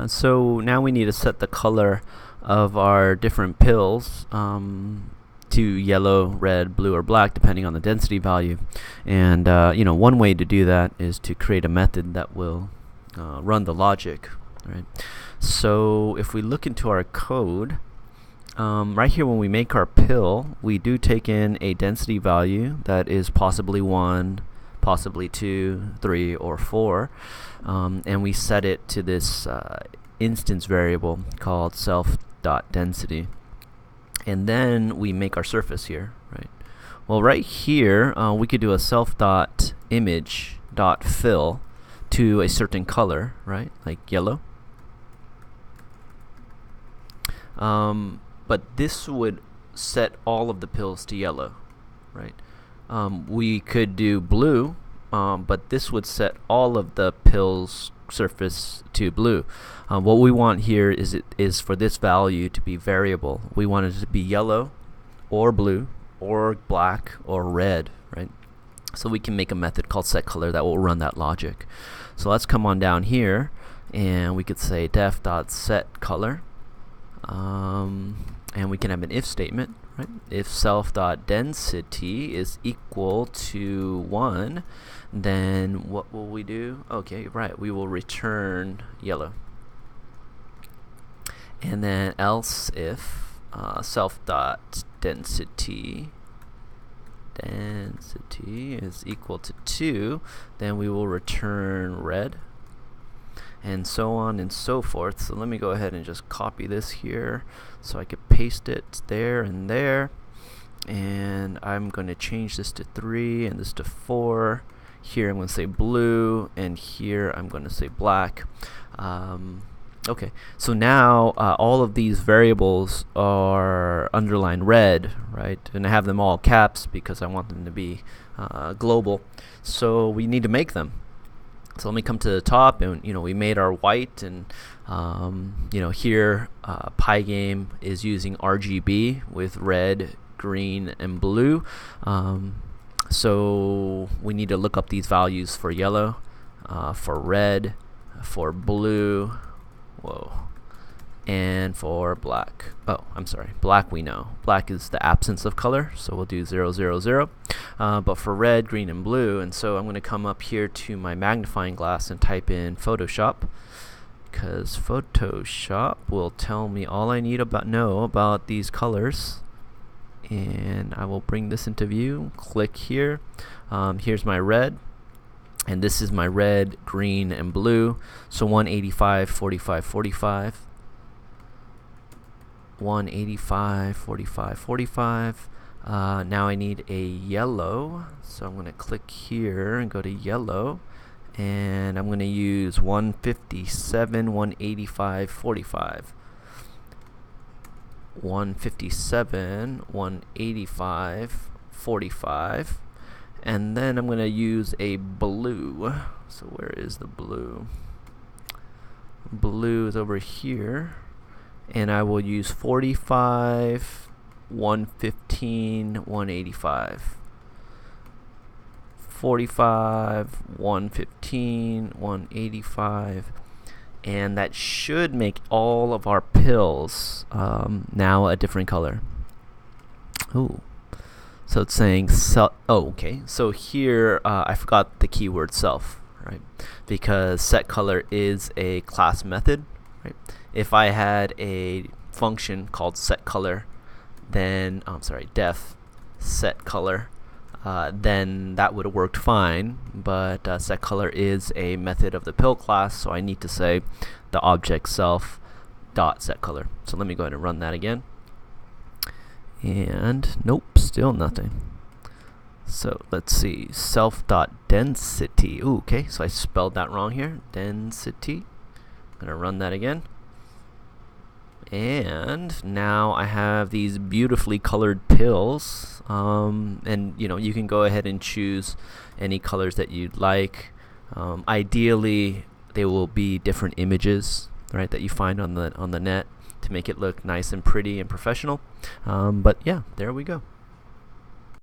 So now we need to set the color of our different pills to yellow, red, blue, or black, depending on the density value. And one way to do that is to create a method that will run the logic. Right. So if we look into our code, right here when we make our pill, we do take in a density value that is possibly 1, possibly 2, 3, or 4, and we set it to this instance variable called self.density. And then we make our surface here, right? Well, right here, we could do a self.image.fill to a certain color, right? Like yellow. But this would set all of the pills to yellow, right? We could do blue, but this would set all of the pills surface to blue. What we want here is for this value to be variable. We want it to be yellow or blue or black or red, right? So we can make a method called setColor that will run that logic. So let's come on down here and we could say def.setColor, and we can have an if statement, right? If self.density is equal to 1, then what will we do? Okay, right, we will return yellow. And then else if self.density is equal to 2, then we will return red, and so on and so forth. So let me go ahead and just copy this here so I could paste it there and there, and I'm going to change this to 3 and this to 4. Here I'm going to say blue, and here I'm going to say black. Okay, so now all of these variables are underlined red, right? And I have them all caps because I want them to be global. So we need to make them. So let me come to the top, and we made our white, and here Pygame is using RGB with red, green, and blue. So we need to look up these values for yellow, for red, for blue, and for black. Oh, I'm sorry, black we know. Black is the absence of color, so we'll do 0, 0, 0. But for red, green, and blue, and so I'm going to come up here to my magnifying glass and type in Photoshop, because Photoshop will tell me all I need know about these colors. And I will bring this into view. Click here. Here's my red, and this is my red, green, and blue. So 185, 45, 45. 185, 45, 45. Now I need a yellow, so I'm going to click here and go to yellow, and I'm going to use 157, 185, 45. 157, 185, 45, and then I'm going to use a blue. So where is the blue? Blue is over here, and I will use 45, 115, 185. 45, 115, 185. And that should make all of our pills now a different color. Ooh. So it's saying self. Oh, okay. So here I forgot the keyword self, right? Because setColor is a class method, right? If I had a function called setColor, then def setColor, then that would have worked fine, but setColor is a method of the pill class, so I need to say the object self dot setColor. So let me go ahead and run that again, and nope, still nothing. So let's see, self dot density. Ooh, okay, so I spelled that wrong here. Density. I'm gonna run that again. And now I have these beautifully colored pills, and you can go ahead and choose any colors that you'd like. Ideally they will be different images, right, that you find on the net to make it look nice and pretty and professional. But yeah, there we go.